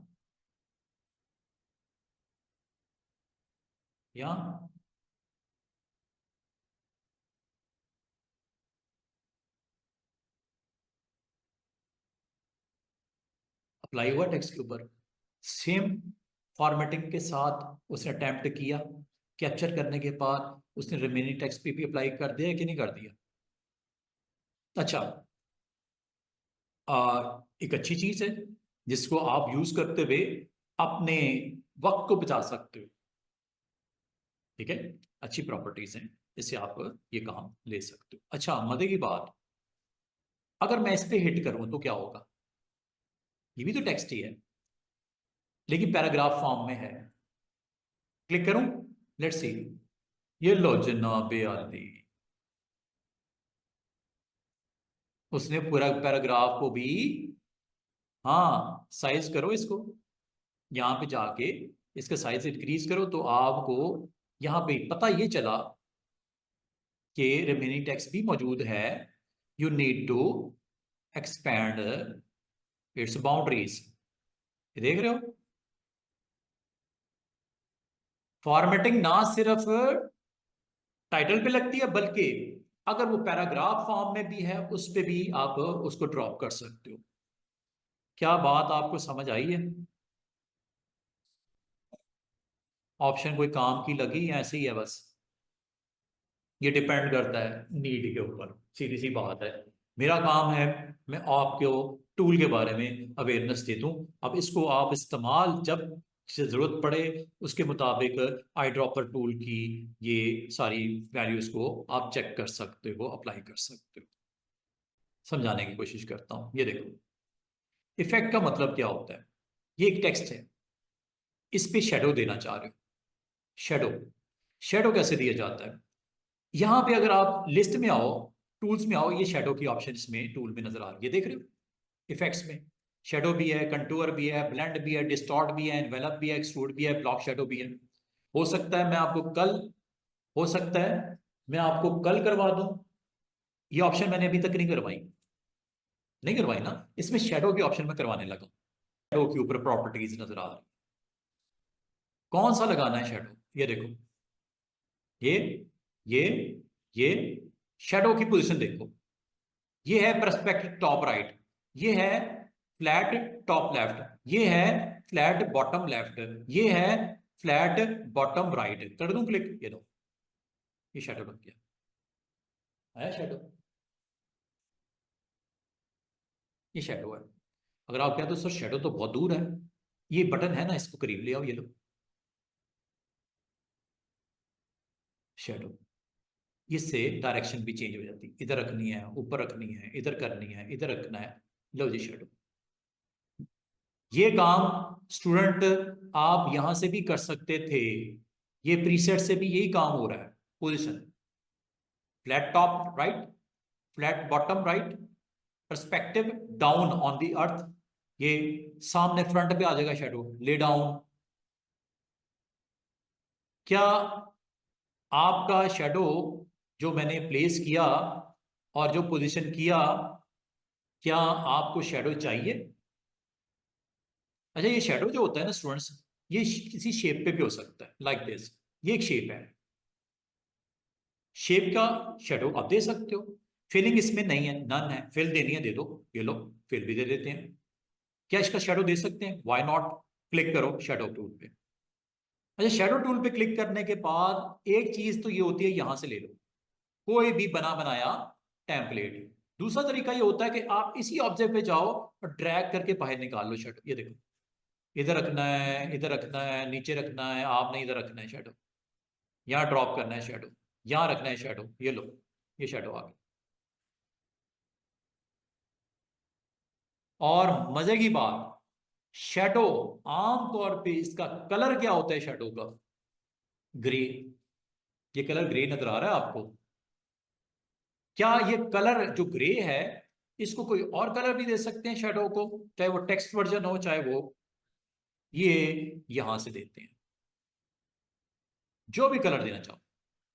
यहां। अप्लाई हुआ टेक्स्ट के ऊपर, सेम फॉर्मेटिंग के साथ उसने अटेम्प्ट किया। कैप्चर करने के बाद उसने रिमेनिंग टेक्स्ट पे भी अप्लाई कर दिया कि नहीं कर दिया? अच्छा, एक अच्छी चीज है जिसको आप यूज करते हुए अपने वक्त को बचा सकते हो। ठीक है, अच्छी प्रॉपर्टीज हैं, इससे आप ये काम ले सकते हो। अच्छा, मजे की बात, अगर मैं इस पे हिट करूं तो क्या होगा? ये भी तो टेक्स्ट ही है लेकिन पैराग्राफ फॉर्म में है। क्लिक करूं, लेट्स सी। ये लो जनाब आली, उसने पूरा पैराग्राफ को भी, हाँ, साइज करो इसको। यहां पे जाके इसका साइज इंक्रीज करो तो आपको यहां पे पता ये चला कि रिमेनिंग टेक्स्ट भी मौजूद है। You need to expand its boundaries. देख रहे हो? फॉर्मेटिंग ना सिर्फ टाइटल पे लगती है बल्कि अगर वो पैराग्राफ फॉर्म में भी है उस पे भी आप उसको ड्रॉप कर सकते हो। क्या बात आपको समझ आई है? ऑप्शन कोई काम की लगी या ऐसे ही है बस? ये डिपेंड करता है नीड के ऊपर, सीधी सी बात है। मेरा काम है मैं आपको टूल के बारे में अवेयरनेस दे दूं। अब इसको आप इस्तेमाल जब से जरूरत पड़े उसके मुताबिक आई ड्रॉपर टूल की ये सारी वैल्यूज को आप चेक कर सकते हो, अप्लाई कर सकते हो। समझाने की कोशिश करता हूं, ये देखो, इफेक्ट का मतलब क्या होता है? ये एक टेक्स्ट है, इस पे शेडो देना चाह रहे हो। शेडो, शेडो कैसे दिया जाता है? यहां पे अगर आप लिस्ट में आओ, टूल्स में आओ, ये शेडो की ऑप्शन इसमें टूल में नजर आ रही है, देख रहे हो? इफेक्ट्स में शेडो भी है, कंटूर भी है, ब्लेंड भी है, डिस्टॉर्ट भी है, एनवेलप भी है, एक्सट्रूड भी है, ब्लॉक शेडो भी है। हो सकता है मैं आपको कल हो सकता है मैं आपको कल करवा दूं। ये ऑप्शन मैंने अभी तक नहीं करवाई, नहीं करवाई ना। इसमें शेडो की ऑप्शन में करवाने लगा। शेडो के ऊपर प्रॉपर्टीज नजर आ रही, कौन सा लगाना है शेडो? ये देखो, ये ये ये शेडो की पोजीशन देखो। ये है परस्पेक्टिव टॉप राइट, ये है फ्लैट टॉप लेफ्ट, ये है फ्लैट बॉटम लेफ्ट, ये है फ्लैट बॉटम राइट। कर दूं क्लिक? ये दो, ये शेडो लग गया। आया शेडो? ये शेडो है। अगर आप कहते हो सर शेडो तो बहुत दूर है, ये बटन है ना, इसको करीब ले आओ, ये लो शेडो। इससे डायरेक्शन भी चेंज हो जाती है, इधर रखनी है, ऊपर रखनी है, इधर करनी है, इधर रखना है। लो जी शेडो। ये काम स्टूडेंट आप यहां से भी कर सकते थे, ये प्रीसेट से भी यही काम हो रहा है। Position flat top right, flat bottom right, perspective down on the earth. ये सामने फ्रंट पे आ जाएगा शेडो, ले डाउन। क्या आपका शेडो जो मैंने प्लेस किया और जो पोजीशन किया, क्या आपको शेडो चाहिए? अच्छा, ये शेडो जो होता है ना स्टूडेंट्स, ये किसी शेप पे भी हो सकता है, लाइक दिस। ये एक शेप है, शेप का शेडो आप दे सकते हो। फिलिंग इसमें नहीं है, नन है। फिल देनी है दे दो, ये लो फिल भी दे देते हैं। क्या इसका शेडो दे सकते हैं? Why not? क्लिक करो शेडो टूल पे। अच्छा, शेडो टूल पे क्लिक करने के बाद एक चीज तो ये होती है, यहां से ले लो कोई भी बना बनाया टेम्पलेट। दूसरा तरीका ये होता है कि आप इसी ऑब्जेक्ट पे जाओ और ड्रैग करके बाहर निकाल लो शेडो। ये देखो, इधर रखना है, इधर रखना है, नीचे रखना है, आपने इधर रखना है शेडो, यहाँ ड्रॉप करना है शेडो, यहाँ रखना है शेडो। ये लो, ये शेडो आ गया। और मजे की बात, शेडो आमतौर पे इसका कलर क्या होता है शेडो का? ग्रे। ये कलर ग्रे नजर आ रहा है आपको? क्या ये कलर जो ग्रे है, इसको कोई और कलर भी दे सकते हैं शेडो को, चाहे वो टेक्स्ट वर्जन हो चाहे वो, ये यहां से देते हैं जो भी कलर देना चाहो।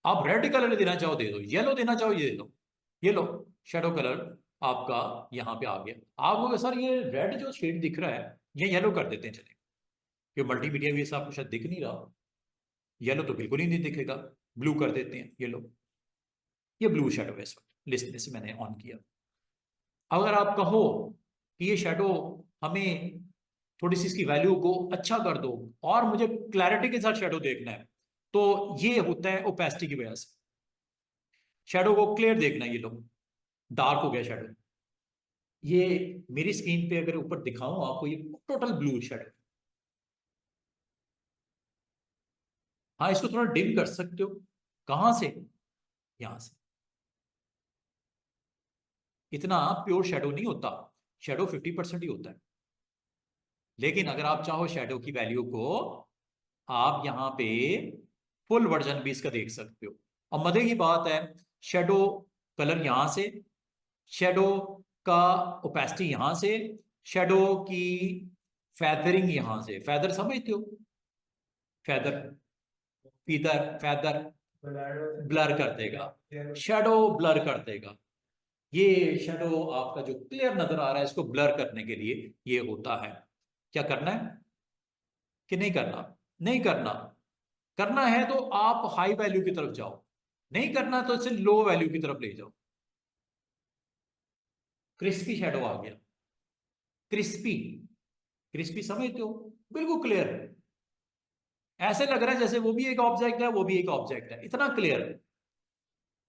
आप रेड कलर देना चाहो दे दो, येलो देना चाहो ये दे दो। ये लो, शेडो कलर आपका यहाँ पे आ गया। आप बोलोगे सर ये रेड जो शेड दिख रहा है, ये येलो कर देते हैं चले, ये मल्टीमीडिया भी आपको शायद दिख नहीं रहा। येलो तो बिल्कुल ही नहीं दिखेगा, ब्लू कर देते हैं। ये लो, ये ब्लू शेडो है इस वक्त, लिस्ट में से मैंने ऑन किया। अगर आप कहो कि ये शेडो हमें थोड़ी सी इसकी वैल्यू को अच्छा कर दो और मुझे क्लैरिटी के साथ शेडो देखना है, तो ये होता है ओपेसिटी की वजह से। शेडो को क्लियर देखना है, ये लो डार्क हो गया शेडो। ये मेरी स्क्रीन पे अगर ऊपर दिखाऊं आपको, ये टोटल ब्लू शेडो। हाँ, इसको थोड़ा डिम कर सकते हो। कहां से? यहां से। इतना प्योर शेडो नहीं होता, शेडो 50% ही होता है। लेकिन अगर आप चाहो शेडो की वैल्यू को, आप यहां पे फुल वर्जन भी इसका देख सकते हो। और मजे की बात है, शेडो कलर यहां से, शेडो का ओपेसिटी यहां से, शेडो की फैदरिंग यहां से। फैदर समझते हो? फैदर, फीदर, फैदर ब्लर कर देगा, शेडो ब्लर कर देगा। ये शेडो आपका जो क्लियर नजर आ रहा है, इसको ब्लर करने के लिए ये होता है। क्या करना है कि नहीं करना? नहीं करना। करना है तो आप हाई वैल्यू की तरफ जाओ, नहीं करना तो इसे लो वैल्यू की तरफ ले जाओ। क्रिस्पी शेडो आ गया। क्रिस्पी, क्रिस्पी समझते हो? बिल्कुल क्लियर। ऐसे लग रहा है जैसे वो भी एक ऑब्जेक्ट है, वो भी एक ऑब्जेक्ट है, इतना क्लियर।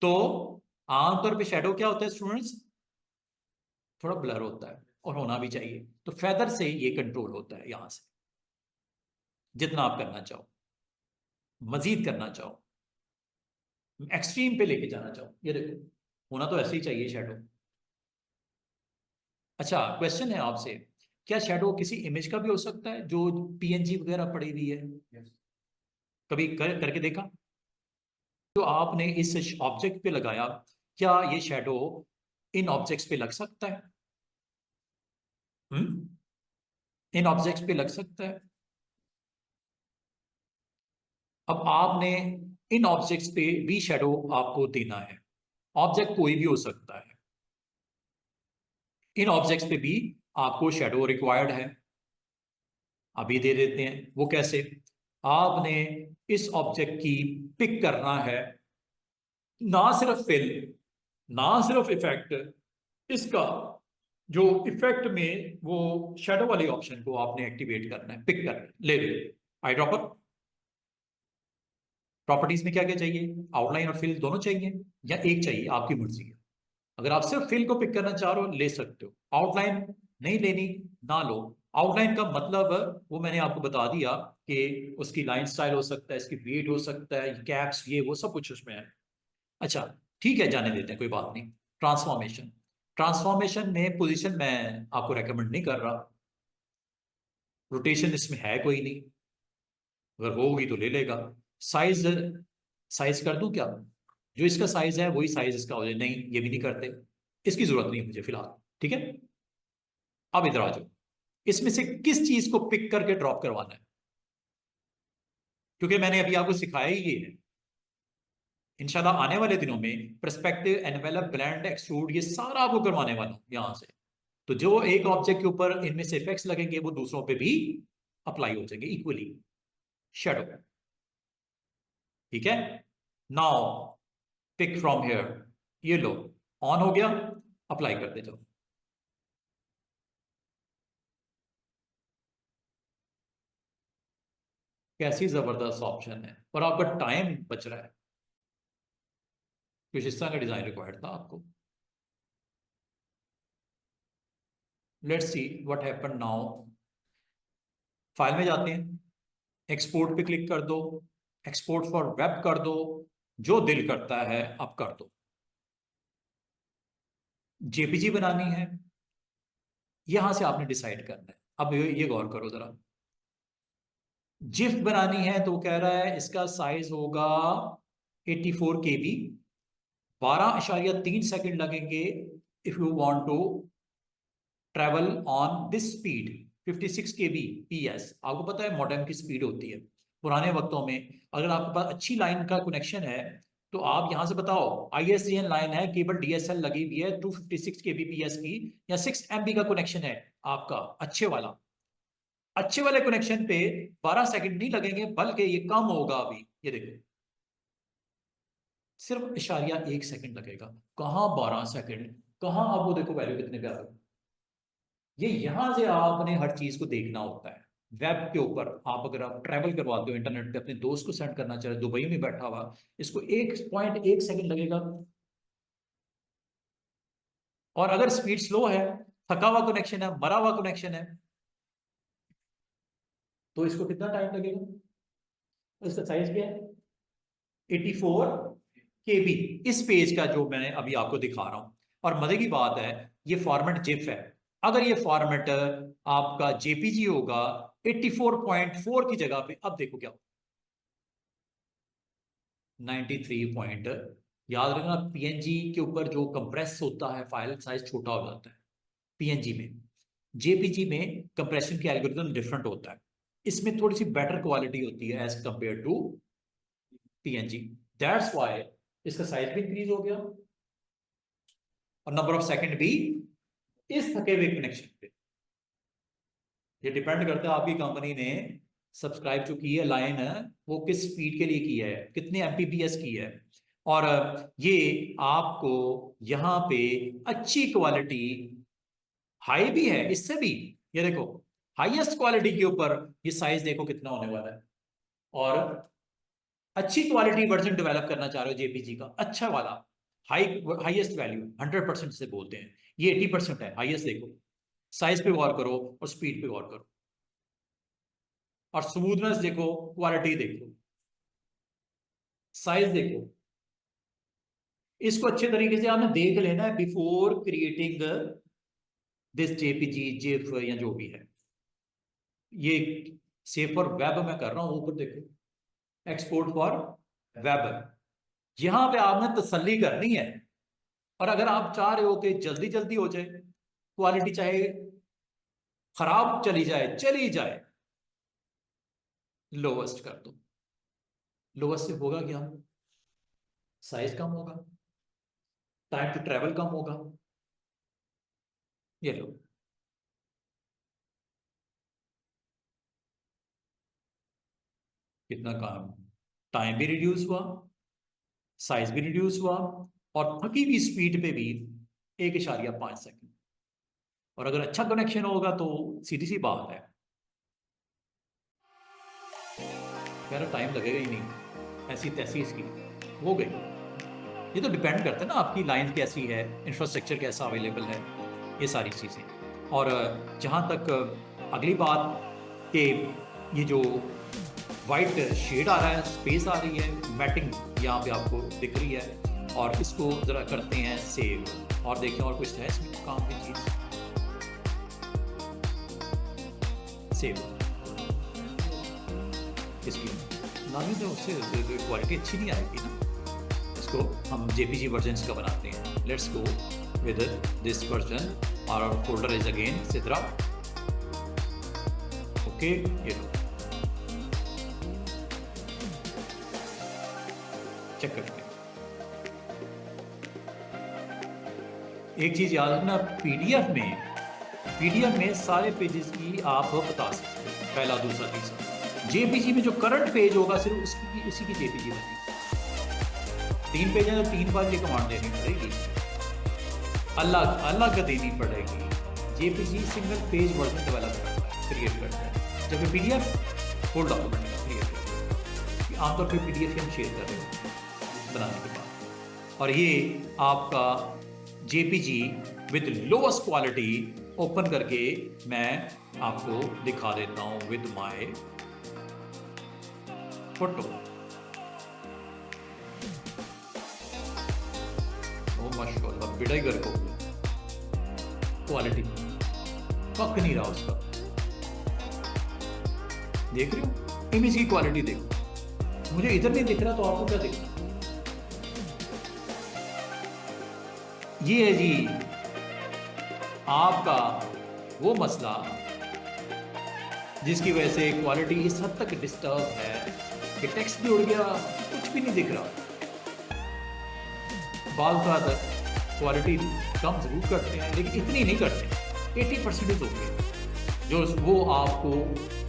तो आमतौर पे शेडो क्या होता है स्टूडेंट्स? थोड़ा ब्लर होता है, और होना भी चाहिए। तो फेदर से ये कंट्रोल होता है यहां से, जितना आप करना चाहो, मजीद करना चाहो, एक्सट्रीम पे लेके जाना चाहो। ये देखो, होना तो ऐसे ही चाहिए शेडो। अच्छा, क्वेश्चन है आपसे क्या शेडो किसी इमेज का भी हो सकता है जो पीएनजी वगैरह पड़ी हुई है? कभी करके देखा? जो आपने इस ऑब्जेक्ट पे लगाया, क्या ये शेडो इन ऑब्जेक्ट्स पे लग सकता है? इन ऑब्जेक्ट्स पे लग सकता है। अब आपने इन ऑब्जेक्ट्स पे भी शेडो आपको देना है। ऑब्जेक्ट कोई भी हो सकता है, इन ऑब्जेक्ट्स पे भी आपको शेडो रिक्वायर्ड है। अभी दे देते हैं। वो कैसे? आपने इस ऑब्जेक्ट की पिक करना है, ना सिर्फ फिल, ना सिर्फ इफेक्ट, इसका जो इफेक्ट में वो शेडो वाले ऑप्शन को आपने एक्टिवेट करना है, पिक करना है। ले लो आई ड्रॉपर। प्रॉपर्टीज में क्या क्या चाहिए? आउटलाइन और फिल दोनों चाहिए या एक चाहिए? आपकी मर्जी है। अगर आप सिर्फ फिल को पिक करना चाह रहे हो ले सकते हो, आउटलाइन नहीं लेनी ना लो। आउटलाइन का मतलब वो मैंने आपको बता दिया कि उसकी लाइन स्टाइल हो सकता है, इसकी वेट हो सकता है, कैप्स, ये वो सब कुछ उसमें है। अच्छा, ठीक है, जाने देते हैं, कोई बात नहीं। ट्रांसफॉर्मेशन, ट्रांसफॉर्मेशन में पोजीशन मैं आपको रेकमेंड नहीं कर रहा। रोटेशन इसमें है कोई नहीं, अगर होगी तो ले लेगा। साइज, साइज कर दूं क्या? जो इसका साइज है वही साइज इसका हो जाए? नहीं, ये भी नहीं करते, इसकी जरूरत नहीं है मुझे फिलहाल। ठीक है, अब इधर आ जाओ। इसमें से किस चीज को पिक करके ड्रॉप करवाना है? क्योंकि मैंने अभी आपको सिखाया ही ये है। इंशाल्लाह आने वाले दिनों में पर्सपेक्टिव, एनवेलप, ब्लेंड, एक्सट्रूड, ये सारा आपको करवाने वाला हूं यहां से। तो जो एक ऑब्जेक्ट के ऊपर इनमें से इफेक्ट्स लगेंगे वो दूसरों पे भी अप्लाई हो जाएंगे इक्वली। शेडो, ठीक है। नाउ पिक फ्रॉम हियर, ये लो, ऑन हो गया, अप्लाई कर दे जाओ। कैसी जबरदस्त ऑप्शन है, और आपका टाइम बच रहा है। कुछ इस तरह का डिजाइन रिक्वायर्ड था आपको। Let's see what happen now. File में जाते हैं, एक्सपोर्ट पे क्लिक कर दो, एक्सपोर्ट फॉर वेब कर दो, जो दिल करता है अब कर दो। जेपीजी बनानी है, यहां से आपने डिसाइड करना है। अब ये गौर करो जरा। जिफ बनानी है तो कह रहा है इसका साइज होगा 84 KB, 12.3 सेकंड लगेंगे if you want to travel on this speed, 56 KB PS। आपको पता है मॉडेम की स्पीड होती है। पुराने वक्तों में अगर आपके पास अच्छी लाइन का कनेक्शन है तो आप यहां से बताओ, ISDN लाइन है, केबल DSL लगी हुई है, 256 kbps की, या 6 MB का कनेक्शन है आपका अच्छे वाला, अच्छे वाले कनेक्शन पे 12 सेकंड नहीं लगेंगे, बल्कि ये कम होगा। अभी ये देखो, सिर्फ इशारिया 1 सेकंड लगेगा। कहाँ 12 सेकंड, कहाँ? आपको देखो वैल्यू कितने पे आ गई। ये यहां से आपने हर चीज को देखना होता है। वेब के ऊपर आप अगर आप ट्रैवल करवाते हो इंटरनेट पे, अपने दोस्त को सेंड करना चाह रहे हो दुबई में बैठा हुआ, इसको 1.1 सेकंड लगेगा। और अगर स्पीड स्लो है, थका हुआ कनेक्शन है, मरा हुआ कनेक्शन है, तो इसको कितना टाइम लगेगा? इसका साइज क्या है? 84 KB, इस पेज का जो मैंने अभी आपको दिखा रहा हूं। और मजे की बात है, ये फॉर्मेट जिफ है। अगर ये फॉर्मेट आपका जेपीजी होगा 84.4 की जगह पे, अब देखो क्या 93 पॉइंट। याद रखना, पीएनजी के ऊपर जो कंप्रेस होता है फाइल साइज छोटा हो जाता है पीएनजी में। जेपीजी में कंप्रेशन की एल्गोरिथम डिफरेंट होता है, इसमें थोड़ी सी बेटर क्वालिटी होती है as compare to PNG. That's why इसका साइज भी इंक्रीज हो गया और नंबर ऑफ सेकंड भी इस थके हुए कनेक्शन पे। ये डिपेंड करता है आपकी कंपनी ने सब्सक्राइब जो की है लाइन है वो किस स्पीड के लिए की है, कितने एमपीबीएस की है। और ये आपको यहां पे अच्छी क्वालिटी, हाई भी है इससे भी। ये देखो, हाईएस्ट क्वालिटी के ऊपर ये साइज देखो कितना होने वाला है। और अच्छी क्वालिटी वर्जन डेवलप करना चाह रहे हो जेपीजी का अच्छा वाला, हाई, हाईएस्ट वैल्यू 100% से बोलते हैं, ये 80% है हाईएस्ट। देखो साइज पे गौर करो और स्पीड पे गौर करो और स्मूथनेस देखो, क्वालिटी देखो, साइज देखो। इसको अच्छे तरीके से आपने देख लेना है before creating this JPG GIF या जो भी है, ये सेव फॉर वेब मैं कर रहा हूं, ऊपर देखो एक्सपोर्ट फॉर वेब। यहां पे आपने तसल्ली करनी है, और अगर आप चाह रहे हो कि जल्दी जल्दी हो जाए, क्वालिटी चाहे खराब चली जाए, लोवेस्ट कर दो। लोवेस्ट से होगा क्या? साइज कम होगा, टाइम टू ट्रेवल कम होगा। ये लो, कितना काम, टाइम भी रिड्यूस हुआ, साइज भी रिड्यूस हुआ, और थकी हुई स्पीड पे भी 1.5 सेकंड। और अगर अच्छा कनेक्शन होगा तो सीधी सी बात है यार, टाइम लगेगा ही नहीं, ऐसी तैसी इसकी हो गई। ये तो डिपेंड करता है ना आपकी लाइन कैसी है, इंफ्रास्ट्रक्चर कैसा अवेलेबल है, ये सारी चीज़ें। और जहाँ तक अगली बात कि ये जो वाइट शेड आ रहा है, स्पेस आ रही है, मैटिंग यहाँ पे आपको दिख रही है, और इसको ज़रा करते हैं सेव। और देखिए और कुछ है इसमें काम की चीज़, सेव इसकी लानी तो उससे क्वालिटी अच्छी नहीं आएगी ना। इसको हम जेपीजी वर्जन का बनाते हैं। Let's go with this version, और फोल्डर इज अगेन सिद्रा। ओके, ये लो, चेक करते हैं। एक चीज याद रखना, पीडीएफ में सारे पेजेस की आप बता सकते हैं, पहला दूसरा तीसरा। जेपीजी में जो करंट पेज होगा सिर्फ उसकी उसी की जेपीजी बनेगी। 3 पेज है तो 3 बार ये कमांड देनी पड़ेगी, अलग अलग देनी पड़ेगी। JPG single page version develop करता है, क्रिएट करता है, जबकि पीडीएफ फुल डॉक्यूमेंट का क्रिएट करता है। आमतौर पर पीडीएफ हम शेयर कर रहे हैं बनाने के बाद। और ये आपका JPG with lowest quality open करके मैं आपको दिखा देता हूं विद माय फोटो। ओ माशाल्लाह, बिड़ा ही गर्क हो गया, क्वालिटी कक नहीं रहा उसका। देख रहे हो इमेज की क्वालिटी, देखो मुझे इधर नहीं दिख रहा तो आपको क्या दिख रहा? ये है जी आपका वो मसला जिसकी वजह से क्वालिटी इस हद तक डिस्टर्ब है कि टेक्स्ट भी उड़ गया, कुछ भी नहीं दिख रहा। बाल का क्वालिटी कम जरूर करते हैं, लेकिन इतनी नहीं करते। 80% हो गए जो वो आपको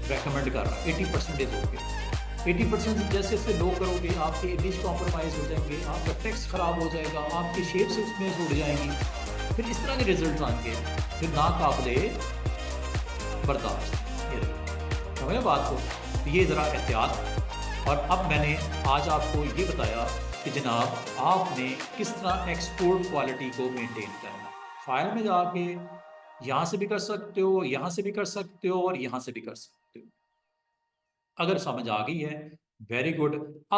रेकमेंड कर रहा है, 80% हो गए। 80% जैसे जैसे लो करोगे आपके इमेज कॉम्प्रोमाइज़ हो जाएंगे, आपका टेक्स्ट खराब हो जाएगा, आपकी शेप्स उसमें उड़ जाएंगी, फिर इस तरह के रिजल्ट आएंगे, फिर नाकाबिले बर्दाश्त। ये समझे बात को? तो ये ज़रा एहतियात। और अब मैंने आज आपको ये बताया कि जनाब आपने किस तरह एक्सपोर्ट क्वालिटी को मेंटेन करना। फाइल में जाके यहाँ से भी कर सकते हो, यहाँ से भी कर सकते हो, और यहाँ से भी कर सकते हो। अगर समझ आ गई है, वेरी गुड।